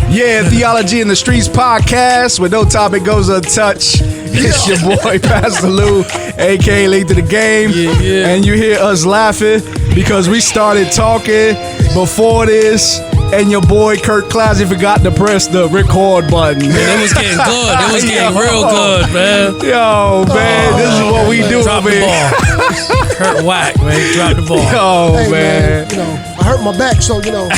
Yeah, Theology in the Streets podcast where no topic goes untouched. It's your boy, Pastor Lou, a.k.a. Late to the Game. Yeah. And you hear us laughing because we started talking before this, and your boy, Kirk Classy, forgot to press the record button. Man, it was getting good. It was getting real good, man. Yo, man, this is what we do, Drop man. the ball. Kurt whack, man. Drop the ball. Yo, Hey, man. you know, I hurt my back, so, you know.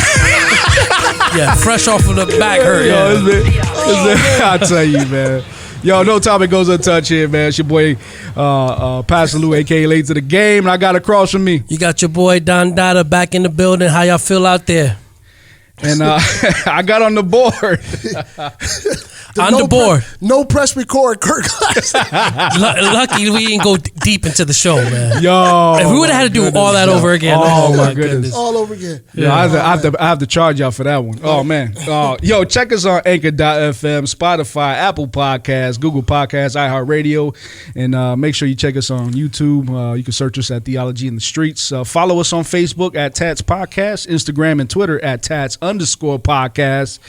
Yeah, fresh off of the back hurt. Yo, Yeah. I tell you, man. Yo, no topic goes untouched here, man. It's your boy, Pastor Lou, a.k.a. Late to the Game, and I got across from me. You got your boy Don Dada back in the building. How y'all feel out there? And I got on the board. On the board. No press record, Kirk. Lucky we didn't go deep into the show, man. Yo. If we would have had to do all that over again. Oh, my goodness. All over again. Yeah, I have to charge y'all for that one. Oh, man. Yo, check us on Anchor.fm, Spotify, Apple Podcasts, Google Podcasts, iHeartRadio, and make sure you check us on YouTube. You can search us at Theology in the Streets. Follow us on Facebook at TATS Podcast, Instagram and Twitter at TATS_podcast.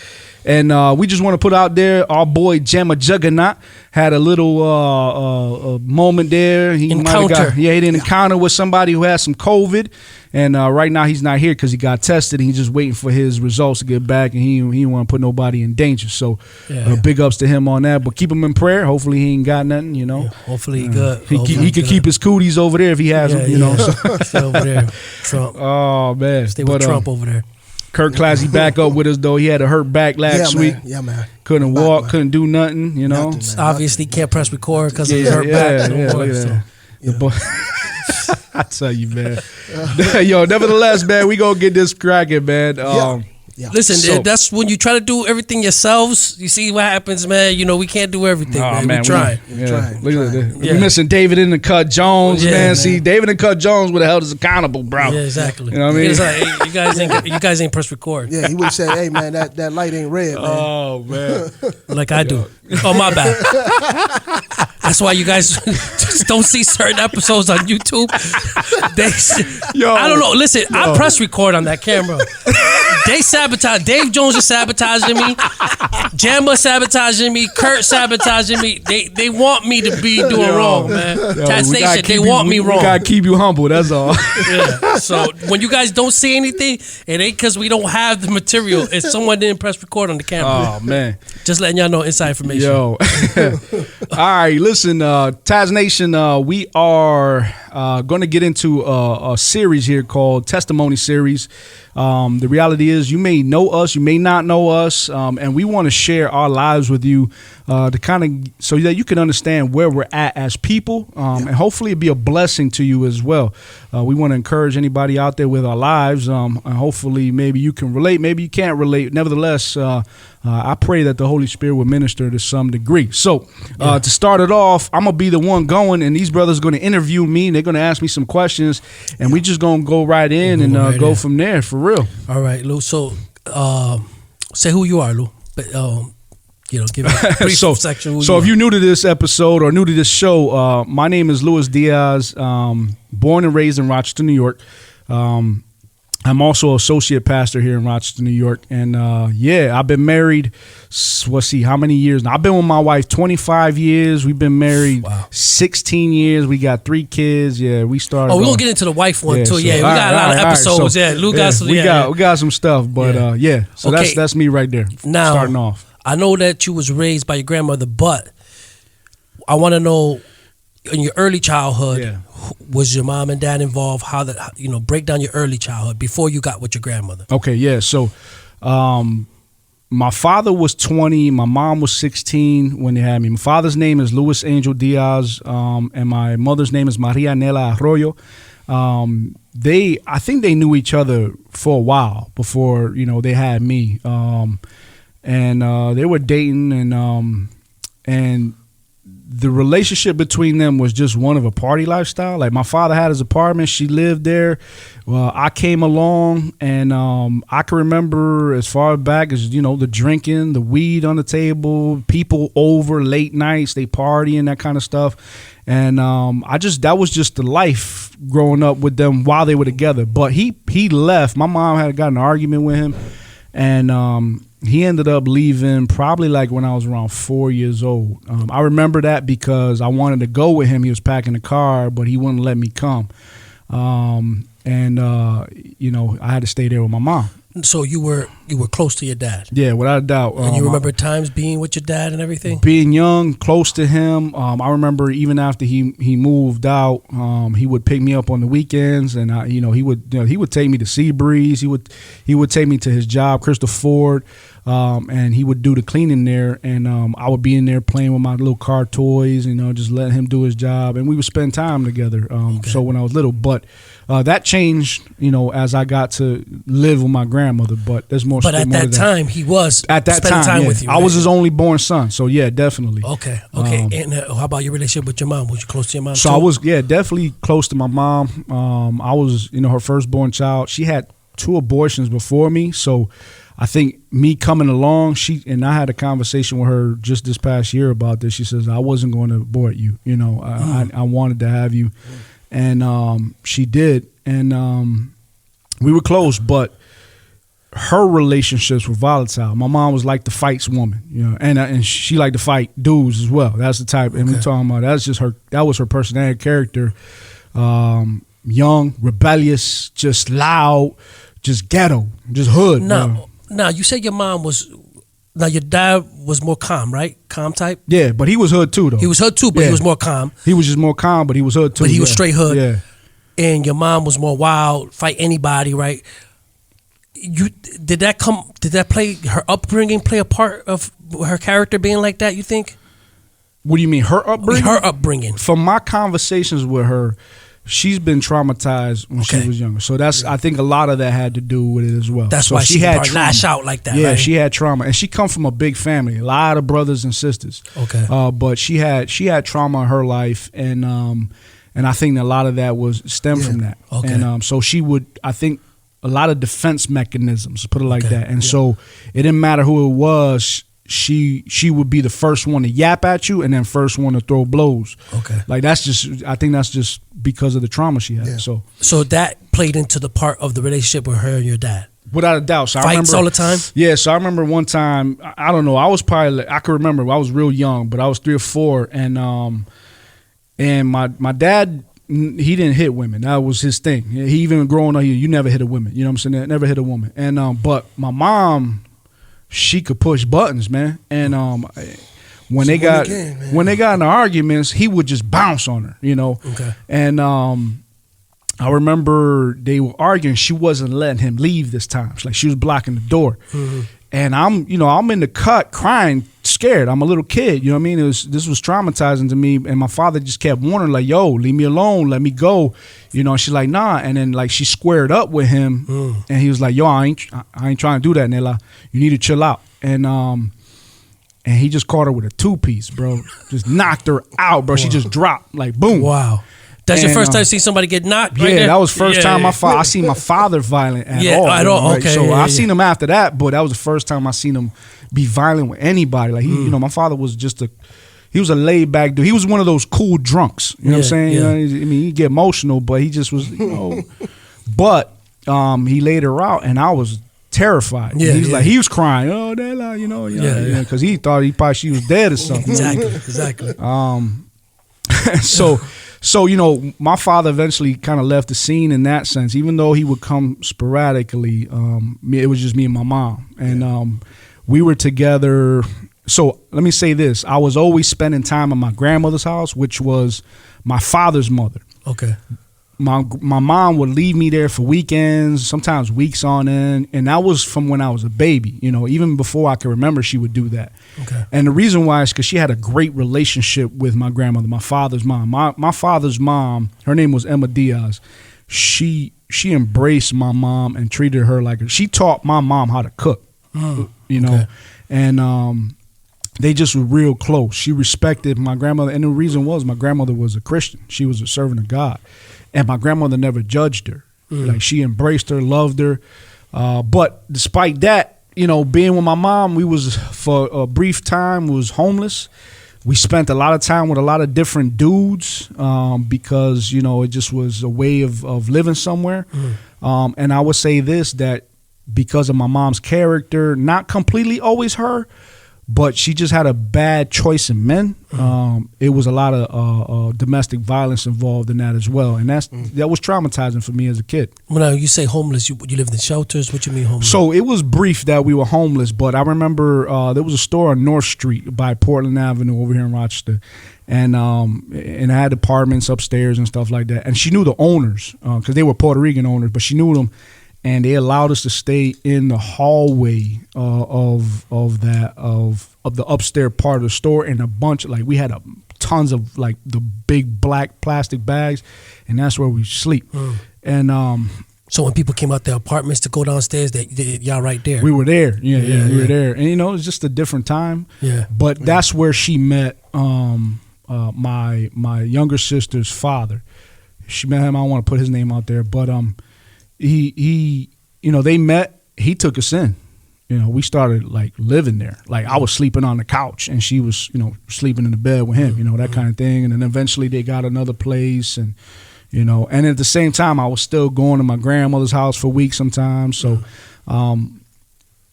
And we just want to put out there, our boy Gemma Juggernaut had a little moment there. He Encounter. He had an encounter with somebody who has some COVID. And right now he's not here because he got tested. And he's just waiting for his results to get back. And he didn't want to put nobody in danger. So big ups to him on that. But keep him in prayer. Hopefully he ain't got nothing, you know. Yeah, hopefully he good. He can keep his cooties over there if he has them, you know. So. Stay over there. Trump. Oh, man. Stay with Trump over there. Kirk Classy back up with us, though. He had a hurt back last week. Yeah, man. Couldn't walk, couldn't do nothing, you know. Nothing, Obviously can't press record because of his hurt back. The boy. I tell you, man. Yo, nevertheless, man, we gonna get this cracking, man. Listen, that's when you try to do everything yourselves. You see what happens, man. You know, we can't do everything, man. We try. Look at that. We're missing David in the Cut Jones, man. See, David in the Cut Jones would have held us accountable, bro. Yeah, exactly. You know what I mean? It's like, hey, you guys ain't press record. Yeah, he would say, hey, man, that light ain't red, man. Oh, man. Like I do. Oh, my bad. That's why you guys just don't see certain episodes on YouTube. I don't know. Listen, I press record on that camera. They sabotage. Dave Jones is sabotaging me. Jamba sabotaging me. Kurt sabotaging me. They want me to be doing wrong, man. TATS Nation, they want me wrong. We gotta keep you humble. That's all. Yeah. So when you guys don't see anything, it ain't because we don't have the material. It's someone didn't press record on the camera. Oh, man. Just letting y'all know inside information. Yo. All right, listen, TATS Nation, we are going to get into a series here called Testimony Series. The reality is you may know us, you may not know us, and we want to share our lives with you to kind of so that you can understand where we're at as people, and hopefully it'll be a blessing to you as well. We want to encourage anybody out there with our lives, and hopefully maybe you can relate, maybe you can't relate. Nevertheless, I pray that the Holy Spirit will minister to some degree. So to start it off, I'm going to be the one going, and these brothers are going to interview me, and they're going to ask me some questions, and we just going to go right in and go from there, for real. All right, Lou. So say who you are, Lou. But, give a brief section. So if you're new to this episode or new to this show, my name is Luis Diaz, born and raised in Rochester, New York. I'm also associate pastor here in Rochester, New York. And I've been married, let's see, how many years now? I've been with my wife 25 years. We've been married 16 years. We got 3 kids. Yeah, we started. Oh, we're going to get into the wife one, too. So, we got a lot of episodes. So, Lou got some. We got some stuff, but So okay. That's me right there, now, starting off. I know that you was raised by your grandmother, but I want to know, in your early childhood, was your mom and dad involved? How that break down your early childhood before you got with your grandmother. Okay, yeah. So, my father was 20. My mom was 16 when they had me. My father's name is Luis Angel Diaz, and my mother's name is Maria Nela Arroyo. I think they knew each other for a while before they had me, and they were dating, and the relationship between them was just one of a party lifestyle. Like my father had his apartment, she lived there. Well, I came along, and I can remember as far back as, you know, the drinking, the weed on the table, people over late nights, they partying, that kind of stuff. And that was just the life growing up with them while they were together. But he left. My mom had got in an argument with him, and he ended up leaving probably like when I was around 4 years old. I remember that because I wanted to go with him. He was packing the car, but he wouldn't let me come. You know, I had to stay there with my mom. So you were close to your dad. Yeah, without a doubt. And you remember times being with your dad and everything? Being young, close to him. I remember even after he moved out, he would pick me up on the weekends, and he would take me to Seabreeze. He would take me to his job, Crystal Ford, and he would do the cleaning there, and I would be in there playing with my little car toys, you know, just letting him do his job, and we would spend time together. So when I was little, but that changed, you know, as I got to live with my grandmother. But there's more. But at that time, he was at that spending time with you. Right? I was his only born son, so yeah, definitely. Okay. And how about your relationship with your mom? Was you close to your mom? So too? I was, definitely close to my mom. I was, you know, her firstborn child. She had 2 abortions before me, so I think me coming along, I had a conversation with her just this past year about this. She says, I wasn't going to abort you. You know, I wanted to have you. And she did. And we were close, but her relationships were volatile. My mom was like the fights woman, you know, and she liked to fight dudes as well. That's the type. And we're talking about, that's just her. That was her personality, character. Young, rebellious, just loud, just ghetto, just hood. Now, you said your mom was. Now, your dad was more calm, right? Calm type? Yeah, but he was hood too, though. He was hood too, but he was more calm. He was just more calm, but he was hood too. But he was straight hood. Yeah. And your mom was more wild, fight anybody, right? Did her upbringing play a part of her character being like that, you think? What do you mean, her upbringing? Her upbringing. From my conversations with her, she's been traumatized when she was younger. So I think a lot of that had to do with it as well. That's why she had lash out like that, yeah, right? she had trauma. And she come from a big family, a lot of brothers and sisters. Okay. But she had trauma in her life, and I think that a lot of that was stemmed from that. Okay. And so she would, I think, a lot of defense mechanisms, put it like that. And so it didn't matter who it was, she would be the first one to yap at you and then first one to throw blows. Okay. Like I think that's just because of the trauma she had. Yeah. So that played into the part of the relationship with her and your dad. Without a doubt. So Fights I remember, all the time? Yeah, so I remember one time, I don't know, I was probably, I can remember, I was real young, but I was 3 or 4, and my dad, he didn't hit women. That was his thing. He even growing up, you never hit a woman. You know what I'm saying? Never hit a woman. And but my mom, she could push buttons, man. And when they got into arguments, he would just bounce on her, you know. Okay. And I remember they were arguing. She wasn't letting him leave this time. It's like she was blocking the door. Mm-hmm. And I'm in the cut crying, scared. I'm a little kid, you know what I mean? This was traumatizing to me, and my father just kept warning, like, yo, leave me alone, let me go. You know, she's like, nah. And then like she squared up with him, and he was like, yo, I ain't trying to do that, Nella. You need to chill out. And he just caught her with a 2-piece, bro. Just knocked her out, bro. Wow. She just dropped, like, boom. Wow. That's your first time seeing somebody get knocked? Yeah, right there? That was first time I seen my father violent at all. At all. Right? Okay. So I seen him after that, but that was the first time I seen him be violent with anybody. Like you know, my father was he was a laid back dude. He was one of those cool drunks. You know what I'm saying? You know, I mean, he'd get emotional, but he just was, you know. But he laid her out, and I was terrified. Yeah, he was crying. Oh, Della, you know, because he thought she was dead or something. Exactly. So, you know, my father eventually kind of left the scene in that sense, even though he would come sporadically. It was just me and my mom. And we were together. So let me say this. I was always spending time at my grandmother's house, which was my father's mother. Okay. My mom would leave me there for weekends, sometimes weeks on end, and that was from when I was a baby. You know, even before I could remember, she would do that. Okay. And the reason why is because she had a great relationship with my grandmother, my father's mom. My father's mom, her name was Emma Diaz. She embraced my mom and treated her like she taught my mom how to cook. You know, and they just were real close. She respected my grandmother, and the reason was my grandmother was a Christian. She was a servant of God, and my grandmother never judged her. Like, she embraced her, loved her. But despite that, you know, being with my mom, we was, for a brief time, was homeless. We spent a lot of time with a lot of different dudes because, you know, it just was a way of living somewhere. And I would say this, that because of my mom's character, not completely always her, but she just had a bad choice in men. It was a lot of domestic violence involved in that as well, and that was traumatizing for me as a kid. When you say homeless, you lived in shelters. What you mean homeless? So it was brief that we were homeless, but I remember there was a store on North Street by Portland Avenue over here in Rochester, and I had apartments upstairs and stuff like that. And she knew the owners because they were Puerto Rican owners, but she knew them. And they allowed us to stay in the hallway of the upstairs part of the store, and a bunch of, like, we had tons of, like, the big black plastic bags, and that's where we sleep. And so when people came out their apartments to go downstairs, y'all right there. We were there. Yeah, we were there. And, you know, it was just a different time. Yeah. But that's where she met my younger sister's father. She met him. I don't want to put his name out there, but he you know, they met. He took us in. You know, we started, like, living there. Like, I was sleeping on the couch and she was, you know, sleeping in the bed with him, you know, that kind of thing. And then eventually they got another place, and, you know, and at the same time I was still going to my grandmother's house for weeks sometimes. So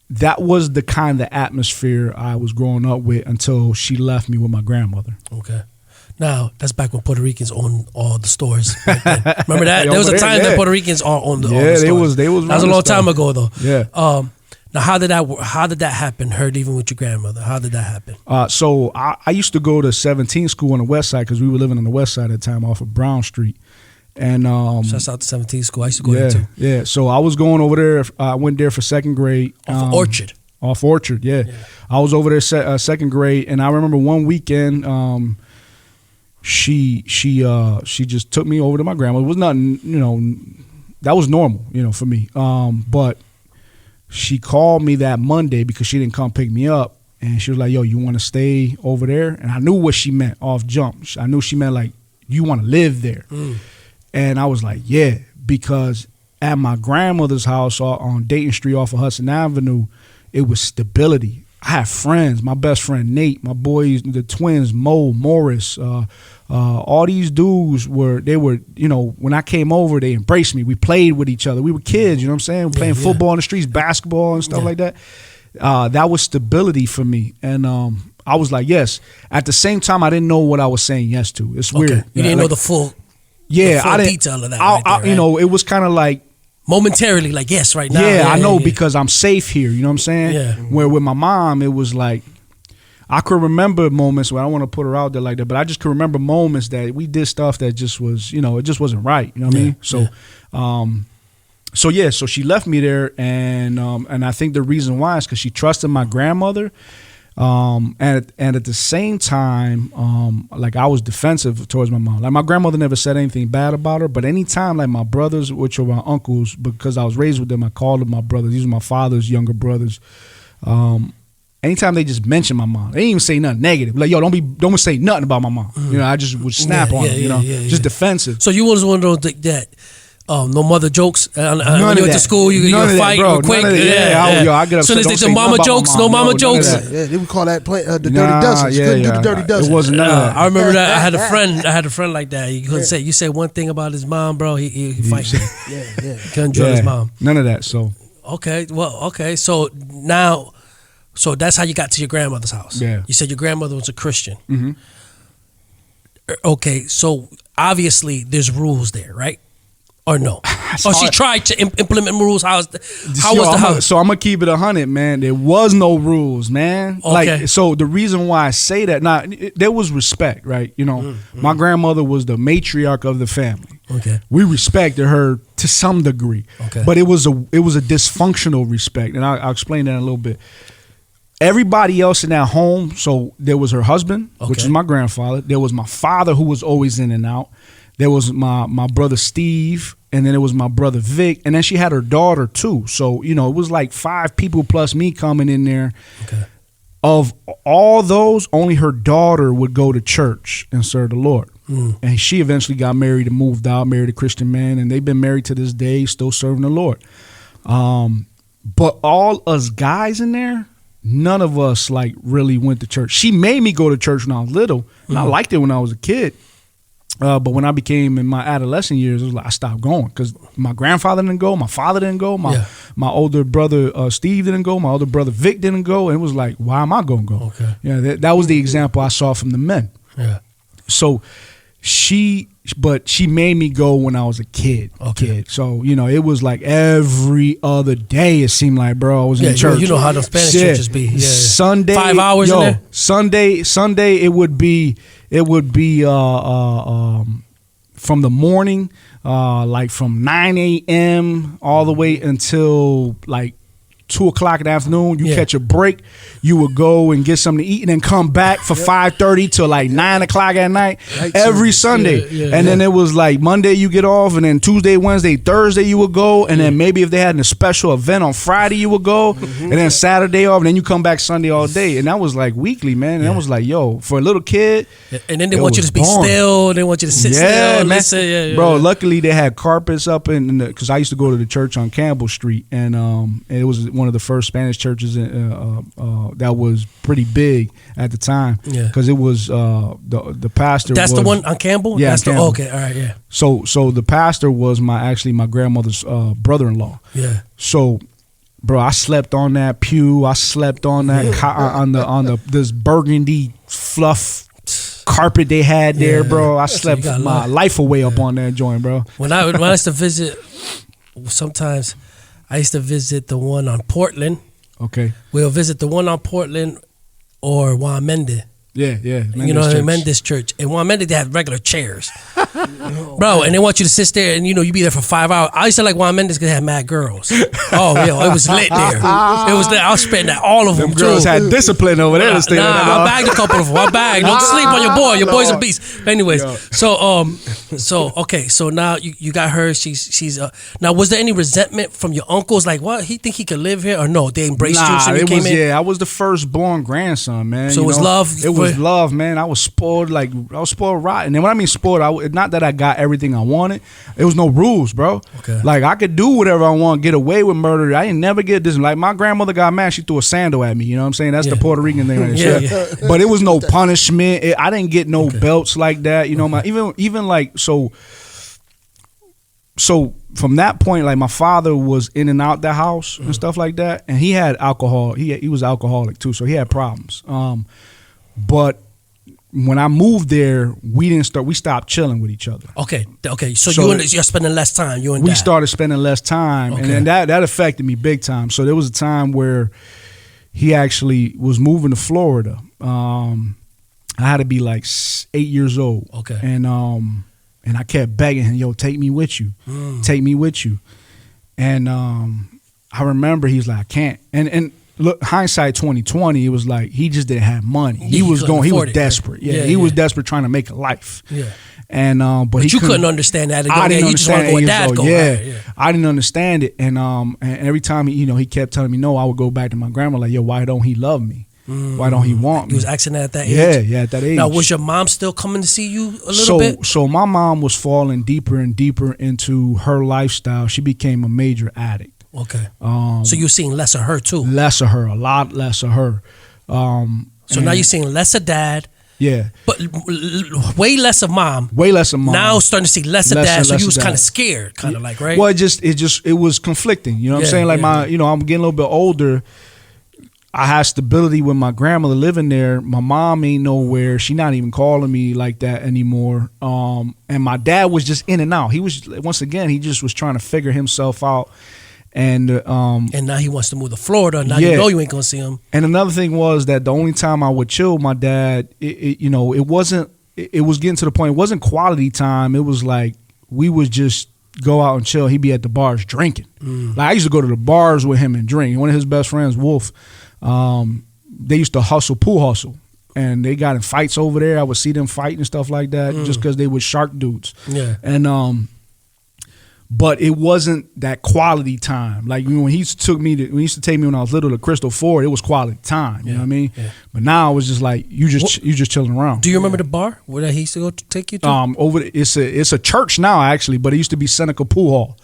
that was the kind of atmosphere I was growing up with until she left me with my grandmother. Okay. Now, that's back when Puerto Ricans owned all the stores. Remember that? There was a time that Puerto Ricans owned all the stores. They was. That was a long time ago, though. Yeah. Now, how did that happen? Her leaving with your grandmother. How did that happen? So I used to go to 17 school on the west side because we were living on the west side at the time off of Brown Street. And shouts out to 17 school. I used to go there too. Yeah. So I was going over there. I went there for second grade. Off Orchard. Off Orchard. Yeah. I was over there second grade, and I remember one weekend. She just took me over to my grandmother. It was nothing, you know, that was normal, you know, for me. But she called me that Monday because she didn't come pick me up, and she was like, "Yo, you want to stay over there?" And I knew what she meant off jump. I knew she meant, like, you want to live there. And I was like, yeah, because at my grandmother's house on Dayton Street off of Hudson Avenue, it was stability. I had friends, my best friend Nate, my boys, the twins, Mo, Morris, all these dudes were, you know, when I came over, they embraced me. We played with each other. We were kids, you know what I'm saying? We're playing football in the streets, basketball and stuff like that. That was stability for me. And I was like, yes. At the same time, I didn't know what I was saying yes to. It's weird. You didn't know the full detail of that. Right there, you know, it was kind of like, momentarily, like, yes, right now. Yeah, I know because I'm safe here. You know what I'm saying? Yeah. Where with my mom, it was like, I could remember moments where I don't want to put her out there like that, but I just could remember moments that we did stuff that just was, you know, it just wasn't right. You know what I mean? So, so she left me there, and I think the reason why is because she trusted my grandmother. And at the same time, like, I was defensive towards my mom. Like, my grandmother never said anything bad about her, but anytime, like, my brothers, which are my uncles, because I was raised with them, I called them my brothers. These were my father's younger brothers. Anytime they just mentioned my mom, they didn't even say nothing negative. Like, yo, don't say nothing about my mom. You know, I just would snap on them. You know, just defensive. So you was one of those that. No mother jokes. When you went to school, you fight real quick. I get upset. So there's the mama jokes, no mama jokes. Yeah, they would call that the dirty dozen. You couldn't do the dirty dozen. It wasn't none of that. I remember that. I had a friend like that. You couldn't say. You say one thing about his mom, bro. He fight. Yeah. Couldn't drill his mom. None of that. So okay. So now, that's how you got to your grandmother's house. Yeah. You said your grandmother was a Christian. Mm-hmm. Okay, so obviously there's rules there, right? Or no? She tried to implement rules. How was the house? So I'm gonna keep it 100, man. There was no rules, man. Okay. Like, so the reason why I say that, there was respect, right? You know, my grandmother was the matriarch of the family. Okay. We respected her to some degree. Okay. But it was a dysfunctional respect, and I'll explain that in a little bit. Everybody else in that home, so there was her husband, which is my grandfather. There was my father, who was always in and out. There was my brother Steve, and then it was my brother Vic, and then she had her daughter too. So, you know, it was like 5 people plus me coming in there. Okay. of all those, only her daughter would go to church and serve the Lord. And she eventually got married and moved out, married a Christian man, and they've been married to this day, still serving the Lord. But all us guys in there, none of us like really went to church. She made me go to church when I was little, and I liked it when I was a kid. But when I became in my adolescent years, it was like I stopped going because my grandfather didn't go, my father didn't go, my older brother Steve didn't go, my older brother Vic didn't go, and it was like, why am I going to go? Okay. Yeah, that was the example I saw from the men. Yeah. So she made me go when I was a kid. So, it was like every other day it seemed like, bro, I was in church. You know how the Spanish churches be. Yeah. Sunday, 5 hours in there? Sunday it would be from the morning, like from 9 a.m. all the way until like 2 o'clock in the afternoon. You catch a break. You would go and get something to eat and then come back for 5:30 till like 9 o'clock at night every Sunday. And then it was like Monday you get off, and then Tuesday, Wednesday, Thursday you would go, and then maybe if they had a special event on Friday you would go, and then Saturday off, and then you come back Sunday all day. And that was like weekly, man. And I was like, yo, for a little kid. And then they want you to be still. They want you to sit still. Man. Listen, bro, luckily they had carpets up in because I used to go to the church on Campbell Street, and it was one of the first Spanish churches that was pretty big at the time, because it was the pastor. That's the one on Campbell. Yeah, that's Campbell. Okay, all right, yeah. So the pastor was my grandmother's brother-in-law. Yeah. So, bro, I slept on that pew. I slept on that on the this burgundy fluff carpet they had there, bro. I slept my life away up on that joint, bro. When I used to visit, sometimes I used to visit the one on Portland. Okay. We'll visit the one on Portland or Juan Mendez. Yeah. You know what I mean? Mendes Church. And Juan Mendez, they had regular chairs. Bro, and they want you to sit there and, you be there for 5 hours. I used to like Juan Mendez because they had mad girls. Oh, yeah, it was lit there. It was lit. I was spending all of them, girls too. had discipline over there. I bagged a couple of them. I bagged. Don't sleep on your boy. Your boy's a beast. But anyways, so now you got her. She's now, was there any resentment from your uncles? Like, what? He think he could live here? Or no, they embraced you so you came in? Yeah, I was the firstborn grandson, man. So it was love? It was love, man. I was spoiled rotten. And when I mean spoiled, not that I got everything I wanted. It was no rules, bro. Okay. Like, I could do whatever I want, get away with murder. I didn't never get this. Like, my grandmother got mad. She threw a sandal at me. You know what I'm saying? That's the Puerto Rican thing. Right? But it was no punishment. I didn't get no belts like that. You know, even like, so from that point, like, my father was in and out the house and stuff like that. And he had alcohol. He was alcoholic too. So he had problems. But when I moved there, we stopped chilling with each other. Okay. So you're spending less time. We started spending less time, and then that affected me big time. So there was a time where he actually was moving to Florida. I had to be like 8 years old. Okay. And I kept begging him, yo, take me with you. Take me with you. And I remember he was like, I can't. And look, hindsight 2020, it was like he just didn't have money. He was desperate. He was desperate trying to make a life. Yeah. And but you couldn't understand that. I didn't understand it. I didn't understand it. And every time he kept telling me no, I would go back to my grandma like, yo, why don't he love me? Why don't he want me? He was asking that at that age? Yeah, at that age. Now, was your mom still coming to see you a little bit? So my mom was falling deeper and deeper into her lifestyle. She became a major addict. Okay. So you're seeing less of her too? Less of her, a lot less of her. So now you're seeing less of dad. Yeah. But way less of mom. Way less of mom. Now starting to see less of dad, so you was kind of scared, kind of like, right? Well, it was conflicting. You know what I'm saying? Like I'm getting a little bit older. I had stability with my grandmother living there. My mom ain't nowhere. She not even calling me like that anymore. And my dad was just in and out. He was, once again, he just was trying to figure himself out. And now he wants to move to Florida. Now you know you ain't gonna see him. And another thing was that the only time I would chill with my dad, it was getting to the point. It wasn't quality time. It was like we would just go out and chill. He'd be at the bars drinking. Like I used to go to the bars with him and drink. One of his best friends, Wolf, they used to pool hustle. And they got in fights over there. I would see them fight and stuff like that just because they were shark dudes. Yeah. And but it wasn't that quality time. Like when he used to take me when I was little to Crystal Ford, it was quality time. You know what I mean? Yeah. But now it was just like you just chilling around. Do you remember the bar where he used to go to take you to? It's a church now actually, but it used to be Seneca Pool Hall.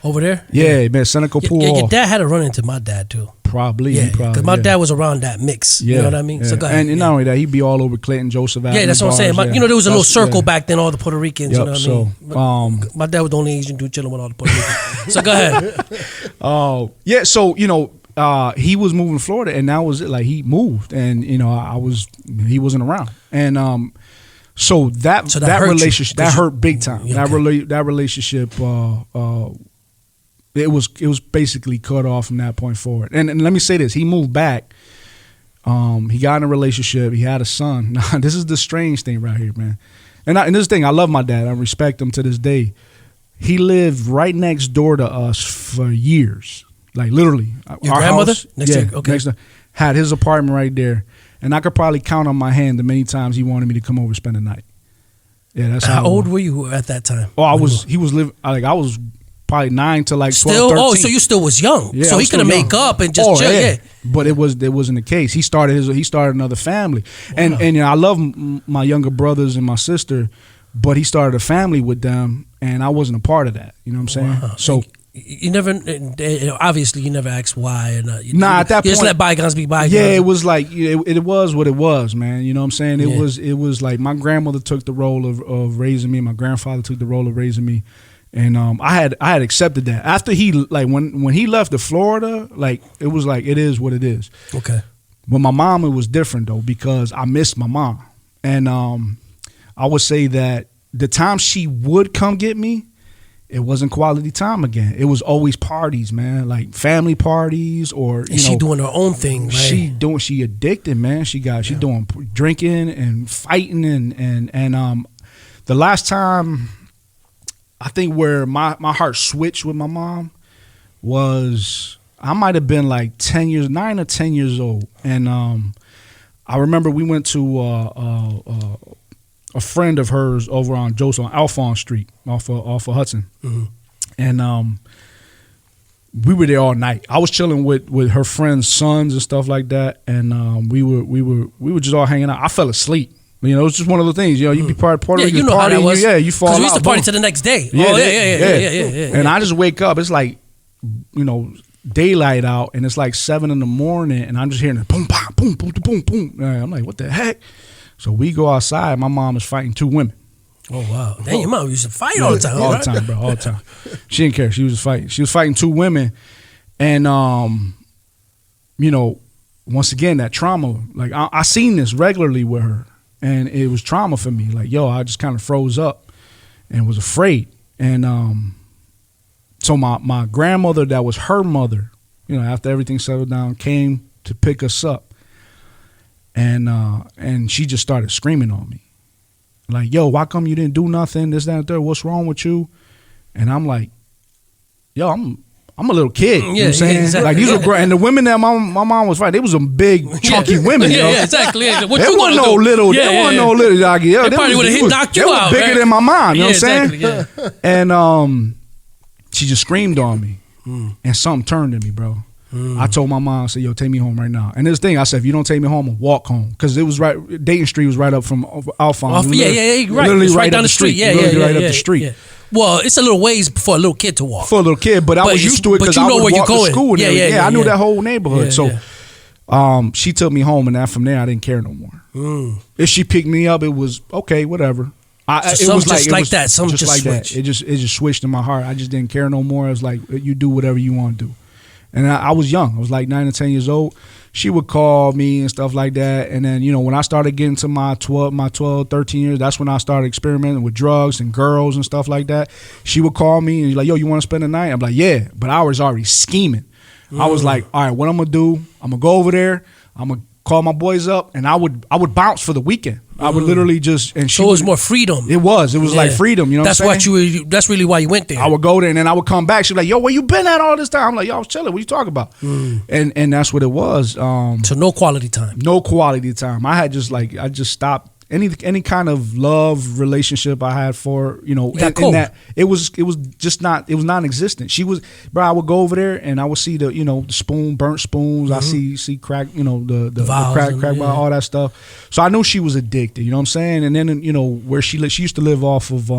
Over there? Yeah, man, Seneca Pool Hall. Your dad had to run into my dad too. Probably. Because my dad was around that mix. You know what I mean? Yeah. So go ahead. And not only that, he'd be all over Clinton, Joseph Avenue. Yeah, that's what I'm saying. There was a little circle back then, all the Puerto Ricans. Yep, you know what I mean? My dad was the only Asian dude chilling with all the Puerto Ricans. So go ahead. Yeah, so, he was moving to Florida, and that was it. Like, he moved, and, he wasn't around. And so that relationship, that hurt big time. Okay. That relationship, it was basically cut off from that point forward. And let me say this: he moved back. He got in a relationship. He had a son. Now, this is the strange thing right here, man. And this thing, I love my dad. I respect him to this day. He lived right next door to us for years, like literally. Your grandmother? Next door, had his apartment right there, and I could probably count on my hand the many times he wanted me to come over and spend the night. Yeah, that's how old were you at that time? Oh, I was probably 9 to like 12, still, 13. So you still was young. Yeah, so he could make up and just chill. Yeah. But it wasn't the case. He started another family. Wow. And I love my younger brothers and my sister, but he started a family with them, and I wasn't a part of that. You know what I'm saying? Wow. So you never, obviously you never asked why. And, at that point, just let bygones be bygones. Yeah, it was like it was what it was, man. You know what I'm saying? It was like my grandmother took the role of raising me. My grandfather took the role of raising me. And I had accepted that after he when he left to Florida, like it was like it is what it is. Okay. But my mom, it was different though, because I missed my mom, and I would say that the time she would come get me, it wasn't quality time again. It was always parties, man, like family parties, or she doing her own thing. Right? She addicted, man. She doing drinking and fighting and the last time, I think where my heart switched with my mom was I might have been like 9 or 10 years old. And I remember we went to a friend of hers over on Alphonse Street off of Hudson. Mm-hmm. And we were there all night. I was chilling with her friends' sons and stuff like that. And we were just all hanging out. I fell asleep. It was just one of the things. You be part of the you know party. How that was. You fall out. Because we used to party to the next day. Yeah. And I just wake up. It's like, daylight out, and it's like 7 a.m, and I'm just hearing it boom, boom, boom, boom, boom. And I'm like, what the heck? So we go outside. My mom is fighting 2 women. Oh wow! Dang, your mom used to fight all the time. All the time, bro. All the time. She didn't care. She was fighting. She was fighting 2 women, and once again that trauma. Like I seen this regularly with her. And it was trauma for me. Like, I just kind of froze up and was afraid. And so my grandmother, that was her mother, after everything settled down, came to pick us up. And she just started screaming on me. Like, why come you didn't do nothing? This, that, and third. What's wrong with you? And I'm like, I'm a little kid. You know what I'm saying? Exactly. Like these were and the women that my mom was fighting, they was some big, chunky women. Yeah, exactly. What there wasn't no little. There wasn't no little. Like, they probably would have knocked you out. They were bigger than my mom. You know what I'm saying? Yeah. And she just screamed on me, and something turned to me, bro. I told my mom, I said, take me home right now. And this thing, I said, if you don't take me home, I'll walk home. Because it was right, Dayton Street was right up from Alphonse. Right. Literally right down the street. Right up the street. Yeah. Well, it's a little ways for a little kid to walk. For a little kid, but I was used to it because I would walk to school. And I knew that whole neighborhood. So she took me home, and from there, I didn't care no more. If she picked me up, it was, okay, whatever. It was like that. Something just switched. It just switched in my heart. I just didn't care no more. It was like, you do whatever you want to do. And I was young. I was like 9 or 10 years old. She would call me and stuff like that. And then, when I started getting to my 12, 13 years, that's when I started experimenting with drugs and girls and stuff like that. She would call me and like, you want to spend the night? I'm like, yeah. But I was already scheming. I was like, all right, what I'm going to do, I'm going to go over there. I'm going to call my boys up, and I would bounce for the weekend. I would literally just, and so it was more freedom. It was like freedom. You know that's what I'm saying? That's really why you went there. I would go there, and then I would come back. She'd be like, where you been at all this time? I'm like, I was chilling. What you talking about? And that's what it was. So no quality time. No quality time. I just stopped any kind of love relationship I had for, you know, in that it was non-existent. She was, bro, I would go over there and I would see the, you know, the burnt spoons. I see crack, you know, the crack all that stuff. So I knew she was addicted, you know what I'm saying? And then, you know, where she used to live off of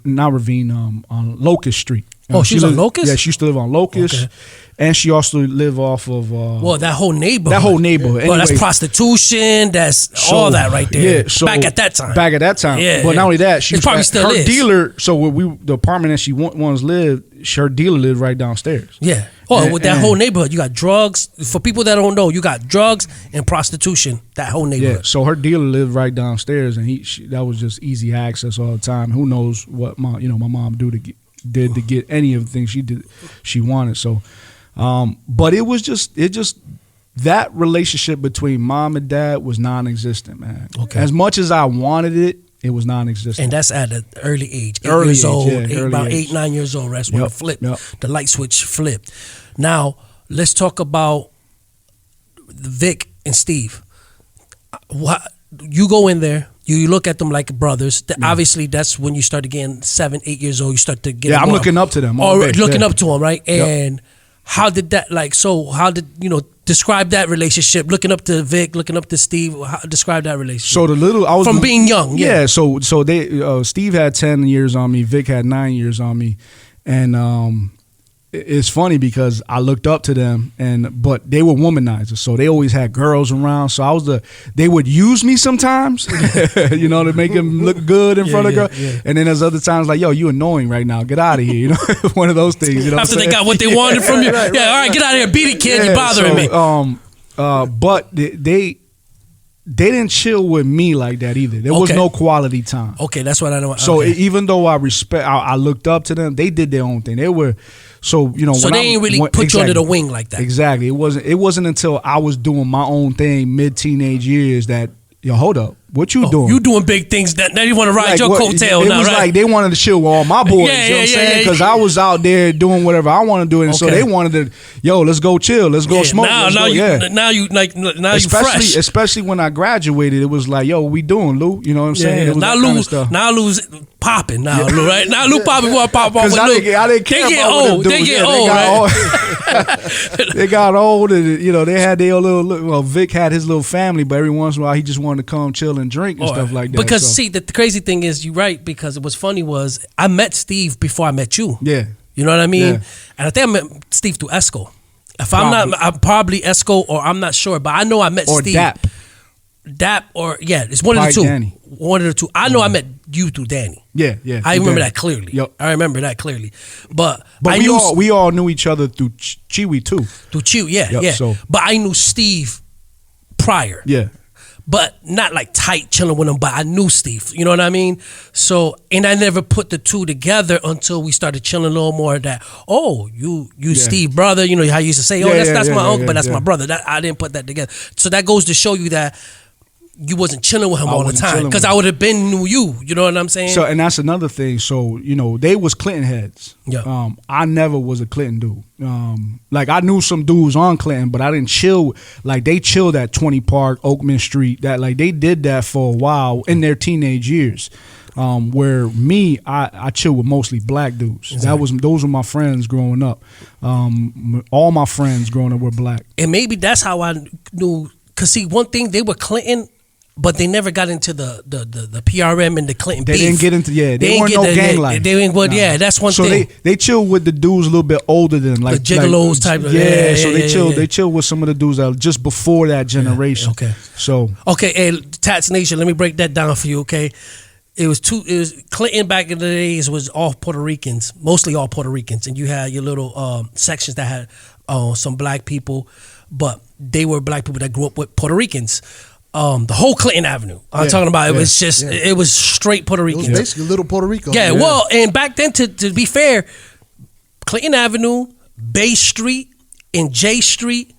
not Ravine, on Locust Street. Oh, she was on Locust? Yeah, she used to live on Locust. Okay. And she also lived off of... well, that whole neighborhood. That whole neighborhood. Well, that's prostitution. That's all that right there. Yeah, so back at that time. Yeah. But not only that, she probably still her is. dealer... So where the apartment that she once lived, her dealer lived right downstairs. Yeah. Oh, with that whole neighborhood, you got drugs. For people that don't know, you got drugs and prostitution. That whole neighborhood. Yeah. So her dealer lived right downstairs, and that was just easy access all the time. Who knows what my mom did to get any of the things she wanted. So, but it just that relationship between mom and dad was non-existent, man. Okay. As much as I wanted it, it was non-existent. And that's at an early age. 8 years old. About 8, 9 years old. That's when it flipped. The light switch flipped. Now, let's talk about Vic and Steve. You go in there. You look at them like brothers. Obviously, that's when you start getting 7, 8 years old. You start to get I'm looking up to them. Or looking up to them, right? And how did that describe that relationship? Looking up to Vic, looking up to Steve. Describe that relationship. So from being young. Yeah. So they Steve had 10 years on me. Vic had 9 years on me, and it's funny because I looked up to them, but they were womanizers, so they always had girls around. So they would use me sometimes, you know, to make them look good in front of girls. Yeah. And then there's other times like, yo, you annoying right now, get out of here, you know, one of those things. You know, after they got what they wanted from you, right. All right, get out of here, beat it, kid, you're bothering me. But they didn't chill with me like that either. There was no quality time. Okay, that's what I know. So even though I looked up to them, they did their own thing. They were. So, you know, so they ain't really put you under the wing like that. Exactly. It wasn't until I was doing my own thing mid-teenage years that, yo, hold up. What you doing? You doing big things. Now you want to ride your coattail now, right? It was like they wanted to chill with all my boys. You know what I'm saying? Because I was out there doing whatever I want to do. And so they wanted to, yo, let's go chill. Let's go smoke. Now you fresh. Especially when I graduated, it was like, yo, what we doing, Lou? You know what I'm saying? It was now Lou's popping now, Lou, right? Now Lou popping. Want to pop off with Lou. I didn't care about what they get old, right? They got old, and you know they had their little. Well, Vic had his little family, but every once in a while he just wanted to come chill and drink and stuff like that. Because see, the crazy thing is, you're right. Because what's funny was I met Steve before I met you. Yeah, you know what I mean. Yeah. And I think I met Steve through Esco. If I'm probably Esco, or I'm not sure, but I know I met Steve. Or DAP, or it's one of the two. Danny. One of the two. I know I met you through Danny. Yeah. I remember that clearly. Yep. I remember that clearly. But we all knew each other through Chewy too. Through Chewy, yeah. So. But I knew Steve prior. Yeah. But not like tight chilling with him, but I knew Steve. You know what I mean? So, and I never put the two together until we started chilling a little more. That, you Steve brother. You know how you used to say, that's my uncle, but that's my brother. I didn't put that together. So that goes to show you that you wasn't chilling with him all the time, because I would have been knew you. You know what I'm saying? So, and that's another thing. So, you know, they was Clinton heads. Yeah. I never was a Clinton dude. Like I knew some dudes on Clinton, but I didn't chill. Like they chilled at 20 Park, Oakman Street. That like they did that for a while in their teenage years. Where me, I chill with mostly black dudes. Exactly. Those were my friends growing up. All my friends growing up were black. And maybe that's how I knew. Cause see, one thing, they were Clinton, but they never got into the PRM and the Clinton beef. They didn't get into they weren't no gang life. They didn't. Well, yeah, that's one thing. So they chill with the dudes a little bit older than like the gigolos type. So they chill with some of the dudes that were just before that generation. Okay. So hey, TATS Nation, let me break that down for you. Okay. It was Clinton back in the days was all Puerto Ricans, mostly all Puerto Ricans, and you had your little sections that had some black people, but they were black people that grew up with Puerto Ricans. The whole Clinton Avenue I'm talking about, it was just it was straight Puerto Rican. It was basically little Puerto Rico. Yeah, well, and back then, to be fair, Clinton Avenue, Bay Street, and J Street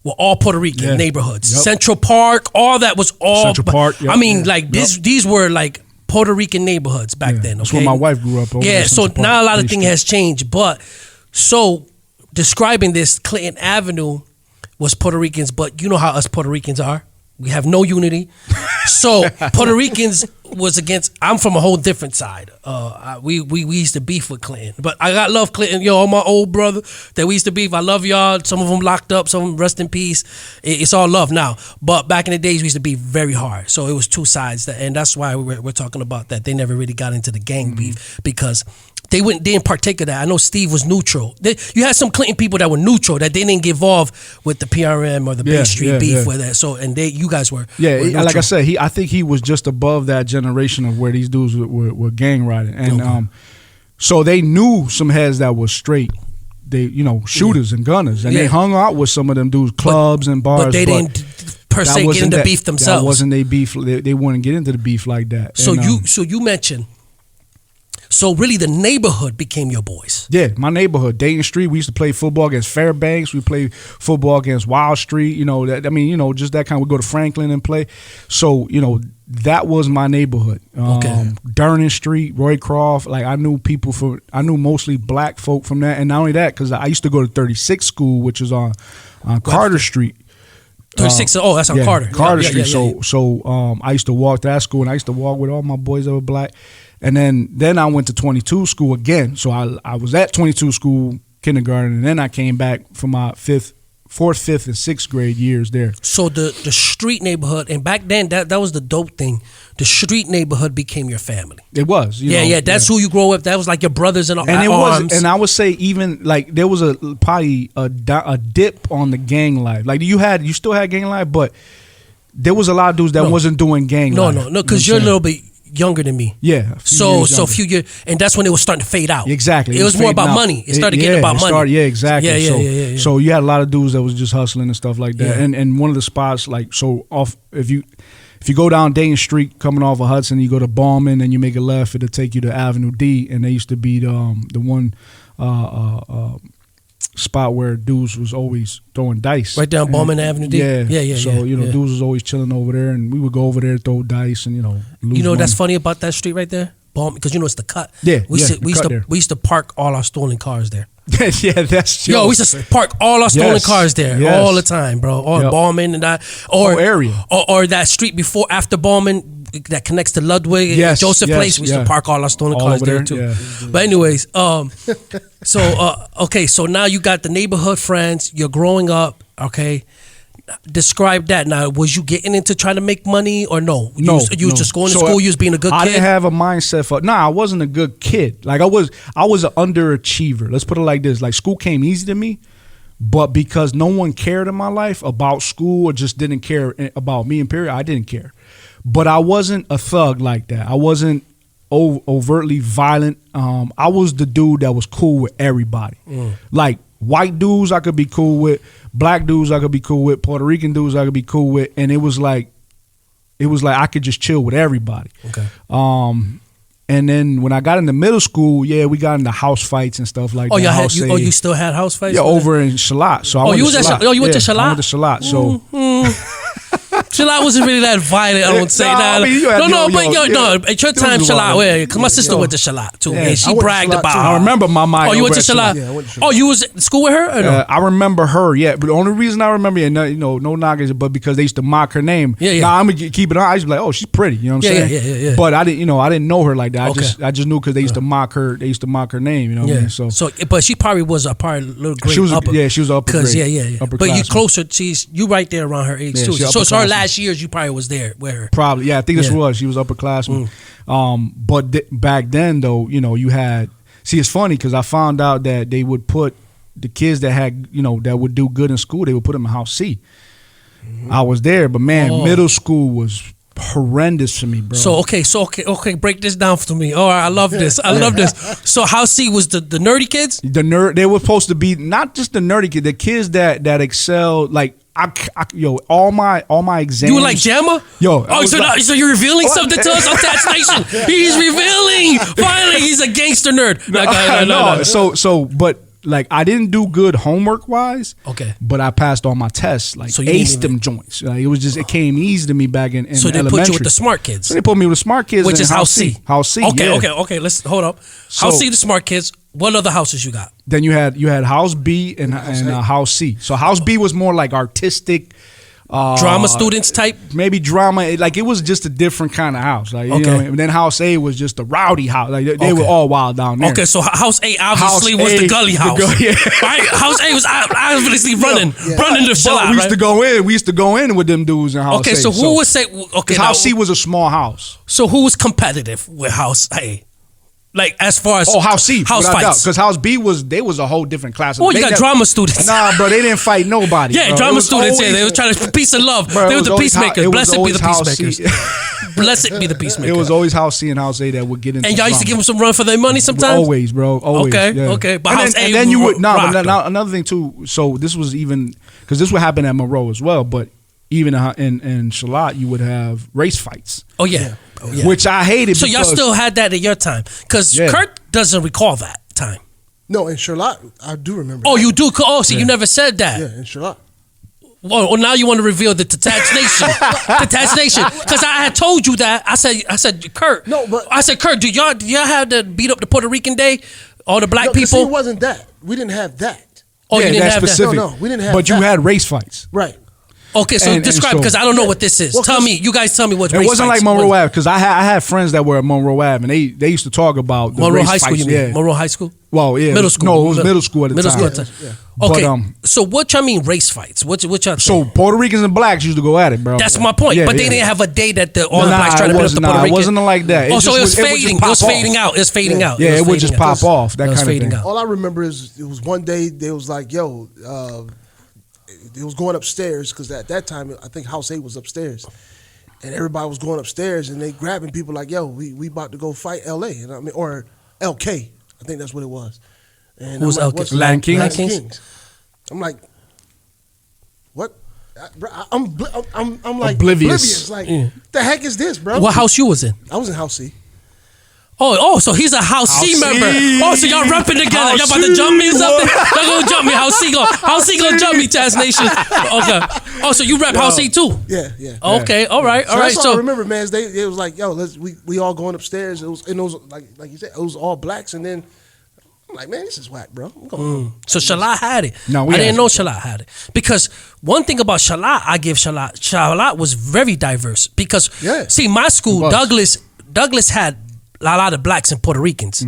were all Puerto Rican neighborhoods. Yep. Central Park, all that was all Central Park. Yep. I mean, these were like Puerto Rican neighborhoods back then. Okay? That's where my wife grew up. So now a lot of things has changed, but so describing this Clinton Avenue was Puerto Ricans, but you know how us Puerto Ricans are. We have no unity. So Puerto Ricans was against. I'm from a whole different side. We used to beef with Clinton, but I got love Clinton. All my old brother that we used to beef. I love y'all. Some of them locked up. Some of them rest in peace. It's all love now. But back in the days, we used to be very hard. So it was two sides, and that's why we're talking about that. They never really got into the gang beef because they didn't partake of that. I know Steve was neutral. You had some Clinton people that were neutral, that they didn't get involved with the PRM or the Bay Street beef with it. So you guys were like I said, I think he was just above that generation of where these dudes were gang riding, and so they knew some heads that were straight. They shooters and gunners, and they hung out with some of them dudes, clubs and bars. But they didn't per se get into beef themselves. That wasn't their beef. They wouldn't get into the beef like that. So you mentioned. So really, the neighborhood became your boys. Yeah, my neighborhood, Dayton Street. We used to play football against Fairbanks. We played football against Wild Street. Just that kind. We go to Franklin and play. So that was my neighborhood. Durnan Street, Roycroft. Like I knew mostly black folk from that, and not only that, because I used to go to 36th School, which is on Carter Street. 36. That's on Carter. Carter Street. So I used to walk to that school, and I used to walk with all my boys that were black. And then I went to 22 school again. So I was at 22 school kindergarten, and then I came back for my 4th, 5th, and 6th grade years there. So the street neighborhood, and back then that was the dope thing. The street neighborhood became your family. It was. That's who you grow up. That was like your brothers and it arms. was. And I would say even like there was probably a dip on the gang life. Like you still had gang life, but there was a lot of dudes that wasn't doing gang life. No, because you're a little bit younger than me. Yeah. So a few years, and that's when it was starting to fade out. Exactly. It was more about money. It started getting about money. Exactly. Yeah. So you had a lot of dudes that was just hustling and stuff like that. Yeah. And one of the spots, like, so off, if you go down Dayton Street coming off of Hudson, you go to Ballman and you make a left, it'll take you to Avenue D, and they used to be the one spot where dudes was always throwing dice. Right down Ballman Avenue D? Yeah. So, dudes was always chilling over there, and we would go over there, throw dice, and, lose money. That's funny about that street right there? Ballman, because it's the cut. Yeah, we used to park all our stolen cars there. Yeah, that's true. Yo, we used to park all our stolen cars there all the time, bro. Ballman and that. Area. Or that street after Ballman that connects to Ludwig and Joseph Place. We used to park all our stolen cars there too. Yeah. But anyways, so now you got the neighborhood friends. You're growing up, okay? Describe that. Now, was you getting into trying to make money or no? You was just going to school. You was being a good kid. I didn't have a mindset for. I wasn't a good kid. Like I was an underachiever. Let's put it like this: like school came easy to me, but because no one cared in my life about school or just didn't care about me, in period, I didn't care. But I wasn't a thug like that. I wasn't overtly violent. I was the dude that was cool with everybody. Like white dudes, I could be cool with. Black dudes I could be cool with, Puerto Rican dudes I could be cool with, and it was like I could just chill with everybody. Okay. And then when I got into middle school, we got into house fights and stuff like that. You still had house fights? Yeah, over in Shalat. So you went to Shalat? You went to Shalat? I went to Shalat. So Shalat wasn't really that violent, I won't say that. At your time, Shalat, because my sister went to Shalat too, and she bragged about her. I remember my mind. Oh, you went to Shalat? Yeah, I went to Shalat. Oh, you was at school with her or no? I remember her, but the only reason I remember, no knockers, but because they used to mock her name. Yeah. Nah, I'm gonna keep it on. I used to be like, oh, she's pretty, you know what I'm saying? Yeah. But I didn't know her like that. Okay. I just knew because they used to mock her. They used to mock her name, you know what I mean? So, but she probably was a little grade she was upper. She was upper grade. Yeah. Upper but you classman. closer. You right there around her age too. So it's her last years. You probably was there with her. Probably, I think this was. She was upperclassman. But back then, though, you had. See, it's funny because I found out that they would put the kids that had, that would do good in school. They would put them in House C. I was there, but man, middle school was horrendous for me, bro. So okay, break this down for me. All right, I love this. So House C was the nerdy kids. They were supposed to be not just the nerdy kids, the kids that excelled. Like all my exams. You were like Jamma? So you're revealing something to us on TATS Nation. He's revealing. Finally, he's a gangster nerd. No. But like I didn't do good homework wise. Okay. But I passed all my tests. Like so aced them joints. Like, it came easy to me back in so they elementary. Put you with the smart kids. So they put me with the smart kids, which is House C. House C. Okay. Let's hold up. House C, the smart kids. What other houses you got? Then you had House B and House C. So House B was more like artistic, Drama students type? Maybe drama. Like, it was just a different kind of house. Like, you know, and then House A was just a rowdy house. Like, they were all wild down there. Okay, so House A obviously was the gully house. Right? House A was obviously running the Shalat, we used to go in. We used to go in with them dudes in House A. Okay, so who would say... Okay, House C was a small house. So who was competitive with House A? Like, as far as House C, house fights, because House B was a whole different class. Oh, you got drama students. Nah, bro, they didn't fight nobody. Yeah, bro. Drama students. They were trying to peace and love. Bro, they were the peacemakers. Blessed be the House peacemakers. Blessed be the peacemakers. It was always House C and House A that would get into. And y'all used to give them some run for their money sometimes. Always, bro. Always. Okay. But House A, and then you would now another thing too. So this was even because this would happen at Monroe as well, but even in Charlotte, you would have race fights. Oh yeah. Which I hated. So y'all still had that at your time? Because Kurt doesn't recall that time. No, in Charlotte, I do remember. Oh, you do? Oh, so you never said that? Yeah, in Charlotte. Oh, Well, now you want to reveal the TATS Nation, the TATS Nation, because I had told you that. I said, Kurt. No, but I said, Kurt, do y'all have to beat up the Puerto Rican Day, all the black people? See, it wasn't that. We didn't have that. Oh, you didn't have specific. No, we didn't have. But that. you had race fights, right? Okay, so describe, because I don't know what this is. Well, tell me, you guys tell me what race it wasn't fights like Monroe Ave, because I had friends that were at Monroe Ave, and they used to talk about the Monroe race High School. fights. You mean Monroe High School? Well, yeah, middle school. No, it was middle school at the time. Yeah. Okay, but, so what y'all mean race fights? What y'all? So Puerto Ricans and blacks used to go at it, bro. That's my point. But they didn't have a day that all the blacks tried to beat up the Puerto Ricans. It wasn't like that. So it was fading. It was fading out. It was fading out. Yeah, it would just pop off. That kind of thing. All I remember is it was one day they was like, "Yo." It was going upstairs because at that time I think House 8 was upstairs, and everybody was going upstairs and they grabbing people like, "Yo, we about to go fight L.A." And I mean, or L.K. I think that's what it was. And who's like, L.K.? Latin Kings? Latin Kings. I'm like, what? I'm like oblivious. Like, the heck is this, bro? What house you was in? I was in House C. Oh, so he's a House C member. Oh, so y'all repping together. Y'all about to jump me or something? Y'all gonna jump me. House C gonna jump me, TATS Nation. Okay. Oh, so you rep House C too? Yeah. Okay, all right. That's all I remember, man. It was like, yo, we all going upstairs. It was like you said, it was all blacks, and then I'm like, man, this is whack, bro. I'm going So Shalat had it. No, I didn't know Shalat had it. Because one thing about Shalat, I give Shalat was very diverse. Because see, my school, Douglas had a lot of blacks and Puerto Ricans.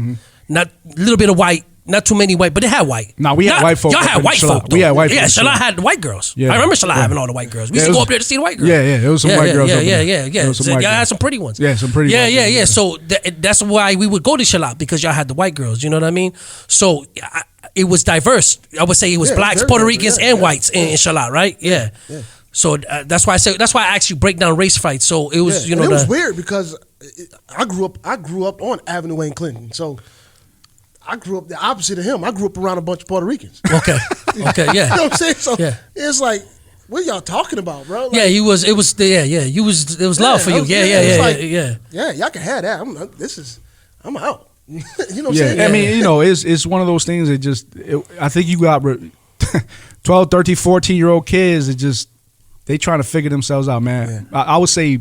Not a little bit of white, not too many white, but they had white. No, we had white folk. Y'all had white folk, though. We had white folk. Yeah, Shalat had white girls. Yeah. I remember Shalat having all the white girls. We used to go up there to see the white girls. Yeah, it was some white girls. Yeah. So y'all had some pretty ones. Yeah, some pretty ones. Yeah. So that's why we would go to Shalat, because y'all had the white girls. You know what I mean? So it was diverse. I would say it was blacks, Puerto Ricans, and whites in Shalat, right? Yeah. So that's why I asked you break down race fights. So it was, it was weird because I grew up on Avenue A in Clinton. So I grew up the opposite of him. I grew up around a bunch of Puerto Ricans. Okay, yeah. You know what I'm saying? So it's like, what y'all talking about, bro? Like, it was love for you. Yeah. Yeah, y'all can have that. I'm out. You know what I'm saying? I mean, it's one of those things that I think you got 12, 13, 14-year-old kids that they trying to figure themselves out, man. I would say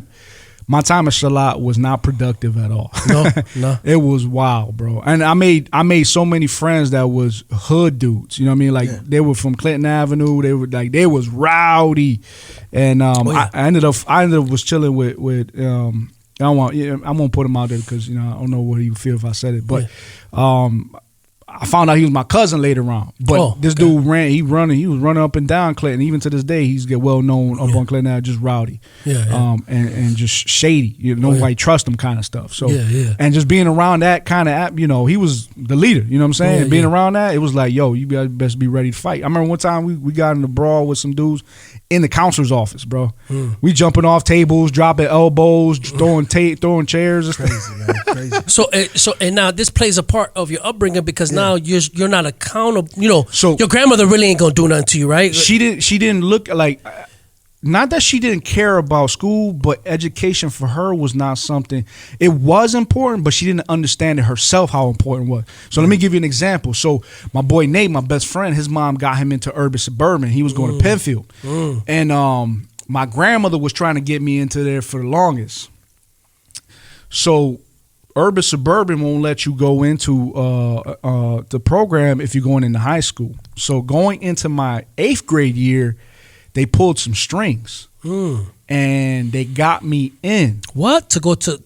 my time at Shalat was not productive at all. No. It was wild, bro. And I made so many friends that was hood dudes. You know what I mean? Like they were from Clinton Avenue. They was rowdy. And I ended up was chilling with I won't put him out there because I don't know what he would feel if I said it. But I found out he was my cousin later on. But this dude he was running up and down Clinton. Even to this day, he's get well known up on Clinton now, just rowdy. And just shady. Nobody trust him kind of stuff. So and just being around that kind of he was the leader. You know what I'm saying? Being around that, it was like, yo, you best be ready to fight. I remember one time we got in a brawl with some dudes in the counselor's office, bro. We jumping off tables, dropping elbows, throwing chairs. Crazy, man. Crazy. So now this plays a part of your upbringing because now you're not accountable. So your grandmother really ain't gonna do nothing to you, right? She didn't look like. Not that she didn't care about school, but education for her was not something. It was important, but she didn't understand it herself how important it was. So let me give you an example. So my boy Nate, my best friend, his mom got him into urban suburban. He was going to Penfield, and my grandmother was trying to get me into there for the longest. So urban suburban won't let you go into the program if you're going into high school. So going into my 8th grade year, they pulled some strings. And they got me in. What? To go to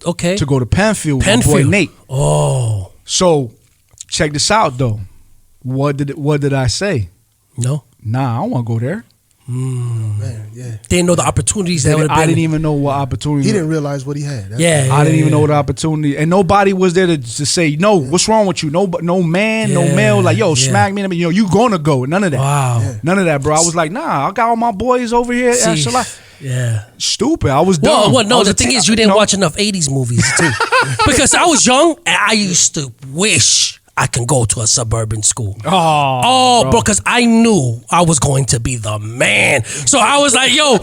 Penfield with my boy Nate. Oh. So check this out though. What did I say? No. Nah, I don't want to go there. Man, yeah. They didn't know the opportunities that would have been. I didn't even know what opportunity. He didn't realize what he had. I didn't even know the opportunity, and nobody was there to say, no, what's wrong with you? No man, no male, like, yo, smack me. You gonna go? None of that. Wow. Yeah. None of that, bro. I was like, nah, I got all my boys over here. Yeah. Stupid. I was dumb. Well, no, the thing is, you didn't watch enough 80s movies, too. Because I was young, and I used to wish I can go to a suburban school. Bro, because I knew I was going to be the man. So I was like, yo,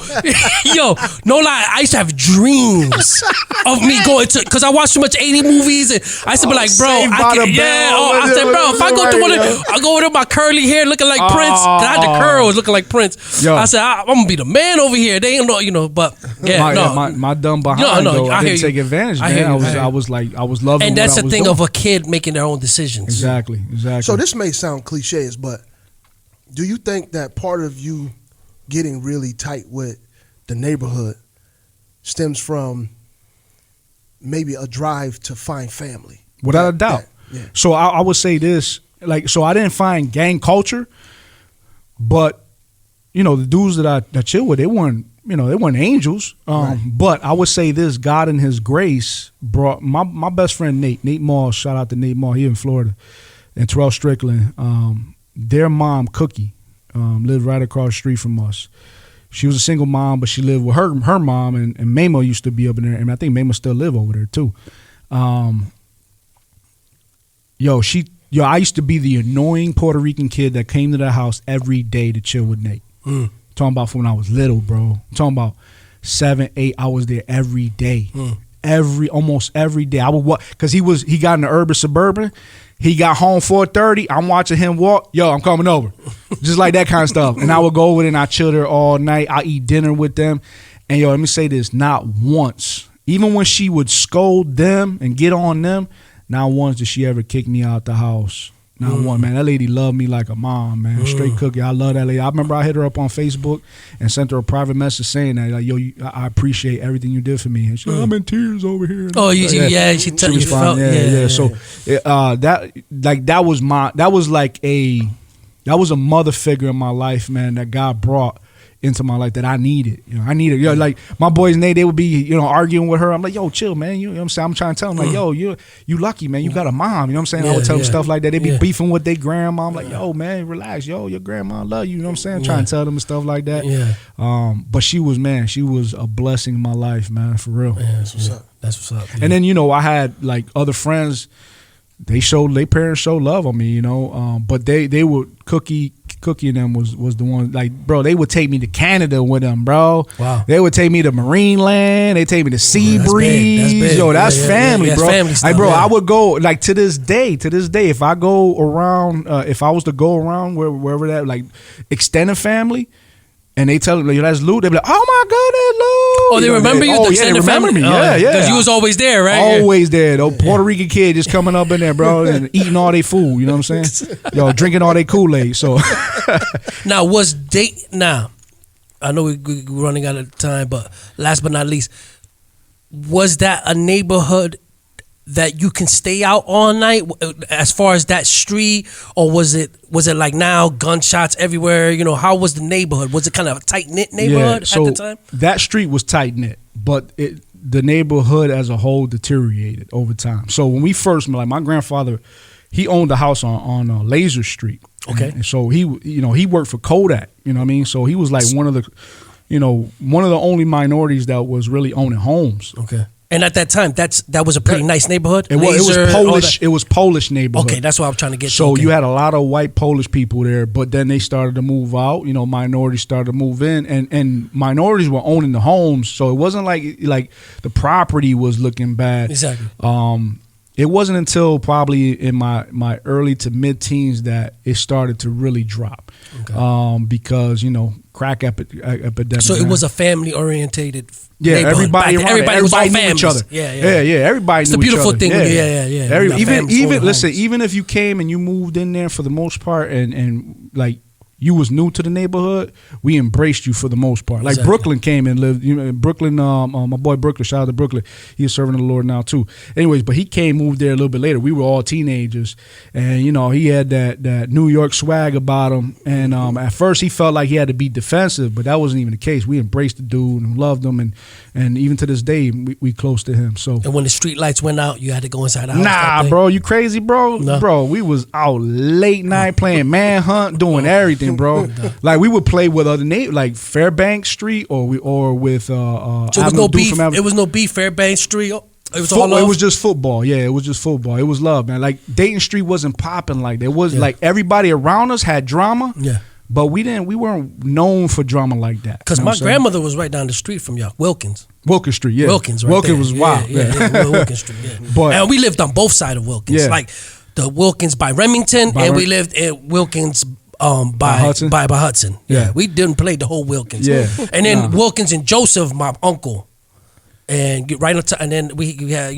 no lie, I used to have dreams of me going to, because I watched too much 80 movies, and I used to be like, bro, I said, bro, if I go to one of, I go with my curly hair looking like Prince, because I had the curls looking like Prince. I said, I'm going to be the man over here. They ain't know, but my dumb behind, though, I didn't take advantage, man. I was loving. And that's the thing of a kid making their own decisions. Exactly. So this may sound cliches, but do you think that part of you getting really tight with the neighborhood stems from maybe a drive to find family? Without a doubt. So I would say this, so I didn't find gang culture, but the dudes that I chill with, they weren't angels. But I would say this: God in His grace brought my best friend Nate Mall. Shout out to Nate Mall here in Florida, and Terrell Strickland. Their mom Cookie lived right across the street from us. She was a single mom, but she lived with her mom, and Mamo used to be up in there, and I think Mamo still live over there too. I used to be the annoying Puerto Rican kid that came to the house every day to chill with Nate. Talking about from when I was little, bro. I'm talking about 7, 8. I was there every day, almost every day. I would walk because he got in the urban suburban. He got home 4:30. I'm watching him walk. Yo, I'm coming over, just like that kind of stuff. And I would go over there and I chill there all night. I eat dinner with them, and let me say this: not once, even when she would scold them and get on them, not once did she ever kick me out the house. Not one, man. That lady loved me like a mom, man. Straight Cookie. I love that lady. I remember I hit her up on Facebook and sent her a private message saying that, like, yo, I appreciate everything you did for me. And she, I'm in tears over here. Oh, she was fine. So that was a mother figure in my life, man, that God brought into my life that I needed. Like my boys Nate, they would be, arguing with her. I'm like, yo, chill, man. You know what I'm saying? I'm trying to tell them, like, yo, you lucky, man. You got a mom. You know what I'm saying? I would tell them stuff like that. They be beefing with their grandma. I'm like, yo, man, relax. Yo, your grandma love you. You know what I'm saying? I'm trying to tell them and stuff like that. But she was a blessing in my life, man, for real. Yeah, that's what's up. That's what's up. Yeah. And then, I had like other friends. Their parents showed love on me, but they would Cookie and them was the one, like, bro, they would take me to Canada with them, bro. Wow. They would take me to Marineland. They take me to Seabreeze. That's big. Yo, that's family, bro. Family stuff, like, bro, I would go, like, to this day, if I go around, if I was to go around wherever that, like, extended family, and they tell me, that's Lou, they be like, oh my goodness, Lou. Oh, they remember you? They remember me. Yeah. Because you was always there, right? Always there. Though Puerto Rican kid just coming up in there, bro, and eating all their food. You know what I'm saying? Yo, drinking all their Kool-Aid. So now, I know we're running out of time, but last but not least, was that a neighborhood that you can stay out all night as far as that street, or was it like now gunshots everywhere? How was the neighborhood? Was it kind of a tight knit neighborhood at the time? That street was tight knit, but the neighborhood as a whole deteriorated over time. So when we first met, like, my grandfather, he owned a house on Laser Street. Okay, and so he worked for Kodak. You know what I mean? So he was like one of the only minorities that was really owning homes. Okay. And at that time, that was a pretty nice neighborhood. It was Polish. It was Polish neighborhood. Okay, that's what I'm trying to get to. So you had a lot of white Polish people there, but then they started to move out. Minorities started to move in, and minorities were owning the homes. So it wasn't like the property was looking bad. Exactly. It wasn't until probably in my early to mid-teens that it started to really drop. Okay. Because crack epidemic. So it was a family-orientated. Yeah, everybody knew each other. Yeah. Everybody it's knew each other. It's the beautiful thing. Yeah. Even if you came and you moved in there for the most part, and like you was new to the neighborhood, we embraced you for the most part. Like Exactly. Brooklyn came and lived. You know, in Brooklyn, my boy Brooklyn, shout out to Brooklyn. He's serving the Lord now too. Anyways, but he moved there a little bit later. We were all teenagers, and he had that New York swag about him. And at first he felt like he had to be defensive, but that wasn't even the case. We embraced the dude and loved him, and even to this day we close to him. So. And when the street lights went out, you had to go inside the house. Nah, bro, you crazy, bro? No. Bro, we was out late night playing manhunt, doing everything, bro. Like we would play with other neighbors, like Fairbanks Street, or with. So it was no beef. It was no beef. Fairbanks Street. It was all love? It was just football. Yeah, it was just football. It was love, man. Like Dayton Street wasn't popping like that. It was like everybody around us had drama. Yeah. But we weren't known for drama like that. Because my grandmother was right down the street from y'all, Wilkins Street, yeah. Wilkins, right Wilkins there. was wild. Yeah, Wilkins Street, yeah. But, and we lived on both sides of Wilkins. Yeah. Like the Wilkins by Remington, and we lived at Wilkins by Hudson? By Hudson. Yeah. Yeah. We didn't play the whole Wilkins. Yeah. And then Wilkins and Joseph, my uncle. And get right on top, and then we had,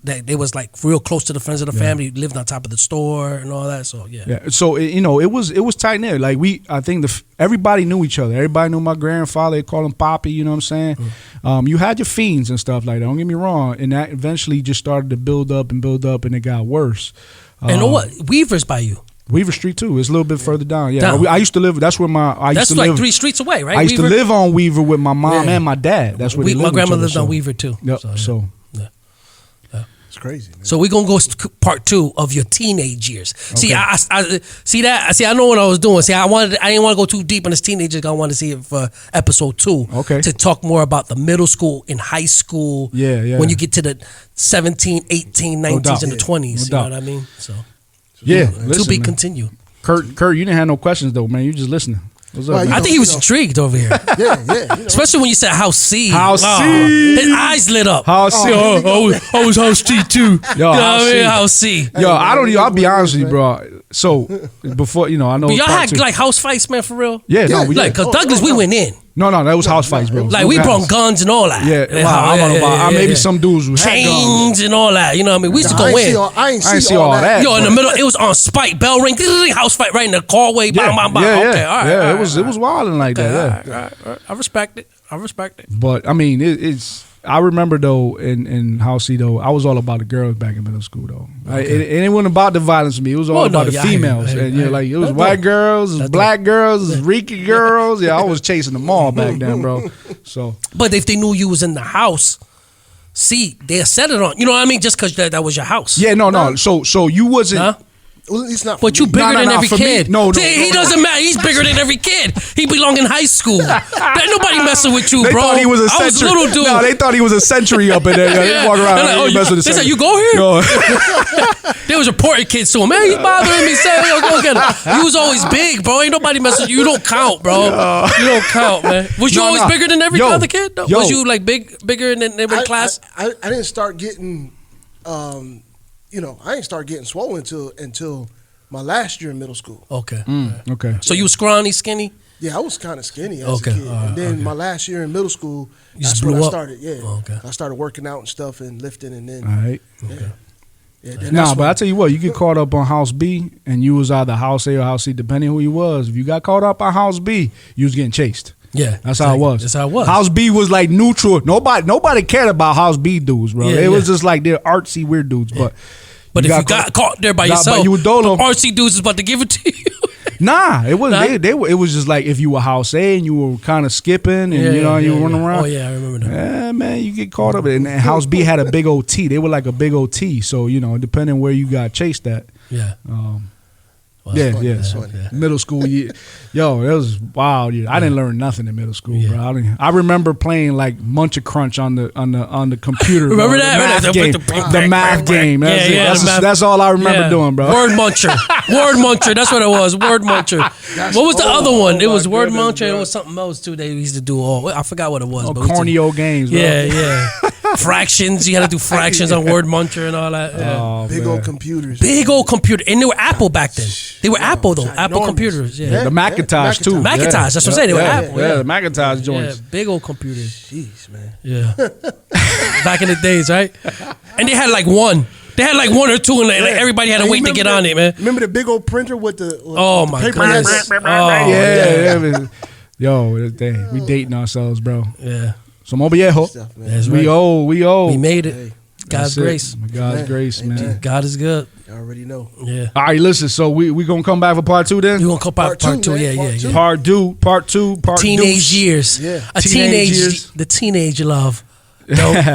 they was like real close to the friends of the family, lived on top of the store and all that. So yeah. So it was tight knit. Like I think everybody knew each other. Everybody knew my grandfather. They called him Poppy. You know what I'm saying? You had your fiends and stuff like that. Don't get me wrong. And that eventually just started to build up, and it got worse. And what Weaver's by you? Weaver Street too. It's a little bit further down. Yeah, Down. I used to live. That's where That's like 3 streets away, right? I used Weaver? to live on Weaver with my mom and my dad. That's where they lived. My grandma with each lived other, on Weaver too. Yep. So, It's crazy, man. So we're gonna go to part 2 of your teenage years. See, I see that. See, I know what I was doing. See, I didn't want to go too deep on this teenagers. I wanted to see it for episode 2. Okay. To talk more about the middle school and high school. Yeah. When you get to the 17, 18, 19s, doubt. and the 20s. No You know doubt. what I mean? So Yeah. to Listen, be man. continued. Kurt, you didn't have no questions though, man. You just listening. What's up? Well, man? I think he was intrigued over here. Yeah. Especially when you said House C. House C. His eyes lit up. House C. I was House C too. Yo, You know what House I C. mean? House C. Yo, I'll be honest with you, bro. So before I know. But y'all part had two. like house fights, man, for real? Yeah, no, we Like, did. cause Douglas, we went in. No, that was house fights, bro. Like we brought guns and all that. Yeah, well, I don't know about. Maybe some dudes who had guns. chains and all that. You know what I mean? We used to go in. I ain't see all that. Yo, in the middle, it was on spike, bell ring, house fight right in the hallway. Yeah, Bam, bam, bam. yeah, Okay, yeah. all right. Yeah, all it was wilding like that. Yeah. All right. I respect it. But I mean, it's. I remember though in House C though, I was all about the girls back in middle school though. It wasn't about the violence for me. It was all about the females. And like it was white girls, it was black girls, it was Rican girls. Yeah, I was chasing them all back then, bro. So. But if they knew you was in the house, see, they set it on. You know what I mean? Just because that was your house. Yeah, no. So you wasn't. Huh? Well, it's not. But you bigger than every for me. kid. No. He doesn't matter. He's bigger than every kid. He belong in high school. Ain't nobody messing with you, They bro. thought he was a I was a century. little dude. No, they thought he was a century up in there. Yeah. They walk around. They're like, They mess with the they said, century. you go here? No. They was reporting kids to him. Man, he's bothering me. Say, yo, go get him. You was always big, bro. Ain't nobody messing with you. You don't count, bro. You don't count, man. Was you always bigger than every other kid? Though? Was you like bigger than every class? I didn't start getting, I didn't start getting swollen until my last year in middle school. Okay. Okay. So you was scrawny, skinny? Yeah, I was kind of skinny as Okay, a kid. all right, And then my last year in middle school, just that's when blew I up? started. Yeah. Oh, okay. I started working out and stuff and lifting, and then All right. then But I tell you what, you get caught up on House B, and you was either House A or House C, depending who you was. If you got caught up on House B, you was getting chased. Yeah. That's how it was. That's how it was. House B was like neutral. Nobody cared about House B dudes, bro. Yeah, it was just like they're artsy weird dudes. But if you got caught there by yourself, you were dolo. RC dudes is about to give it to you. Nah, it wasn't. It was just like if you were House A and you were kind of skipping and you were running around. Oh yeah, I remember that. Yeah, man, you get caught up. And House B had a big old T. They were like a big old T. So depending where you got chased at. Yeah. funny, that's funny. Middle school year. Yo, that was wild. Yeah. I didn't learn nothing in middle school, bro. I remember playing like Munch Crunch on the computer. Remember bro. that? The math game. That's it. That's all I remember doing, bro. Word Muncher. Word Muncher. That's what it was. Word Muncher. What was the other one? It was Word Muncher. It was something else too. They used to do all. I forgot what it was. But corny games, bro. Yeah. Fractions. You had to do fractions on Word Muncher and all that. Yeah. Oh, Big man. old computers. Big old computer. And they were Apple back then. They were Apple though. Apple Enormous. computers. Yeah. The Macintosh too. Macintosh. That's what I'm saying. They were Apple. Yeah, the Macintosh joints. Yeah, big old computers. Jeez, man. Yeah. Back in the days, right? And they had like one. They had like one or two, and like everybody had to wait to get on it, man. Remember the big old printer with the my paper? goodness. Yeah. Yo, dang, we dating ourselves, bro. Yeah. Somos viejos. That's We right. old. We made it. Hey, God's grace. God's grace, man. God is good. you already know. Yeah. All right, listen. So we gonna come back for part 2 then. You gonna come part two? man. Yeah, Part yeah, two. yeah. Part two. Teenage years. Yeah. Teenage years. The teenage love.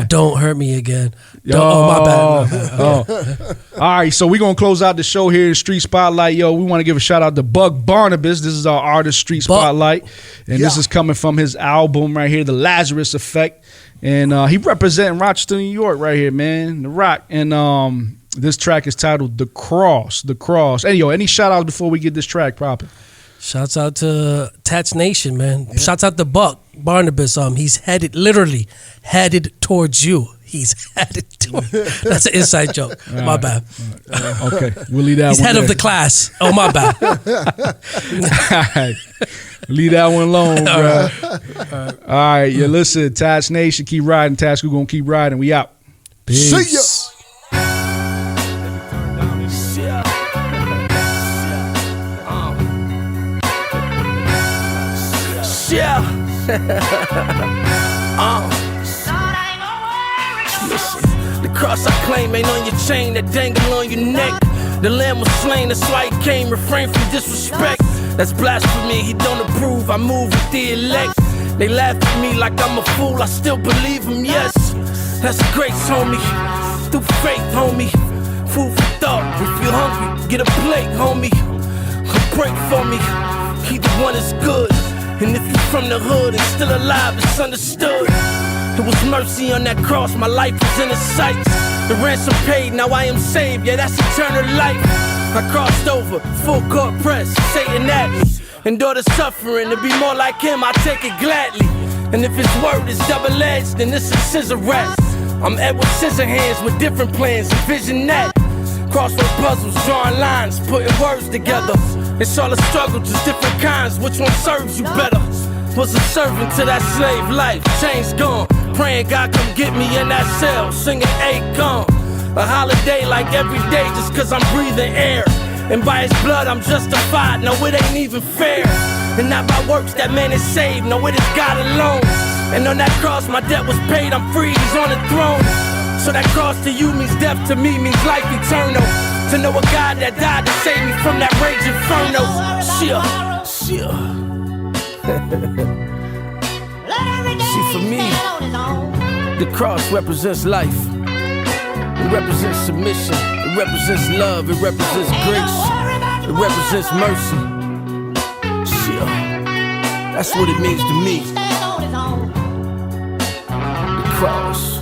Don't hurt me again. Yo, My bad. All right, so we're going to close out the show here in Street Spotlight. Yo, we want to give a shout out to Buck Barnabas. This is our artist, Street Spotlight. And this is coming from his album right here, The Lazarus Effect. And he representing Rochester, New York right here, man. The Rock. And this track is titled The Cross. The Cross. Hey, yo, any shout outs before we get this track proper? Shouts out to Tats Nation, man. Yeah. Shouts out to Buck Barnabas. He's literally headed towards you. He's headed to. That's an inside joke. My bad. Okay, we'll leave that. He's one head there. of the class. Oh, my bad. All right. Leave that one alone, bro. All right, you listen, T.A.T.S Nation, keep riding. T.A.T S, we're gonna keep riding. We out. Peace. See ya. Yeah. Listen, the cross I claim ain't on your chain, that dangle on your neck. The lamb was slain, that's why he came. Refrain from disrespect. That's blasphemy, he don't approve. I move with the elect. They laugh at me like I'm a fool. I still believe him, yes. That's grace, homie. Through faith, homie. Food for thought. If you're hungry, get a plate, homie. A break for me. Either one is good. And if you're from the hood and still alive, it's understood. It was mercy on that cross, my life was in his sights. The ransom paid, now I am saved, yeah, that's eternal life. I crossed over, full court press, Satan at me. Endure the suffering, to be more like him, I take it gladly. And if his word is double-edged, then this is scissor rats. I'm Edward Scissorhands with different plans, envision that. Crossword puzzles, drawing lines, putting words together. It's all a struggle, just different kinds. Which one serves you better? Was a servant to that slave life, chains gone. Praying God come get me in that cell, singing Akon. A holiday like every day, just cause I'm breathing air. And by his blood I'm justified, no it ain't even fair. And not by works that man is saved, no it is God alone. And on that cross my debt was paid, I'm free, he's on the throne. So that cross to you means death, to me means life eternal. To know a God that died to save me from that rage inferno. See, for me, the cross represents life. It represents submission. It represents love. It represents grace. It represents mercy. That's what it means to me. The cross.